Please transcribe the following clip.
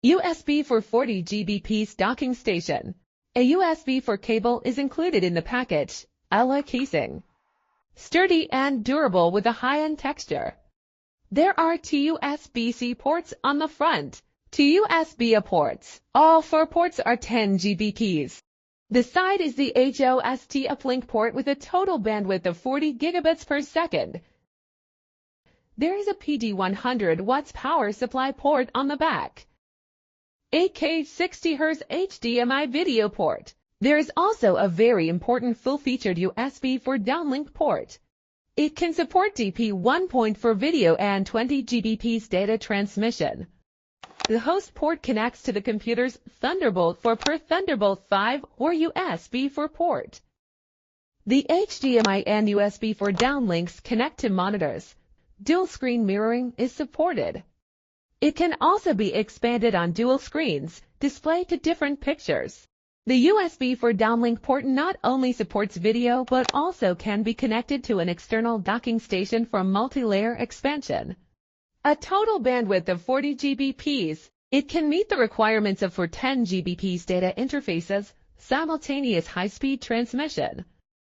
USB for 40 Gbps docking station. A USB4 cable is included in the package. Alloy casing. Sturdy and durable with a high-end texture. There are two USB-C ports on the front, two USB-A ports. All 4 ports are 10 Gbps. The side is the host uplink port with a total bandwidth of 40 gigabits per second. There is a PD 100 watts power supply port on the back. 8K 60Hz HDMI video port. There is also a very important full-featured USB4 downlink port. It can support DP 1.4 video and 20 Gbps data transmission. The host port connects to the computer's Thunderbolt 4 per Thunderbolt 5 or USB4 port. The HDMI and USB4 downlinks connect to monitors. Dual screen mirroring is supported. It can also be expanded on dual screens, displayed to different pictures. The USB4 downlink port not only supports video but also can be connected to an external docking station for multi-layer expansion. A total bandwidth of 40 Gbps, it can meet the requirements of 10 Gbps data interfaces, simultaneous high-speed transmission.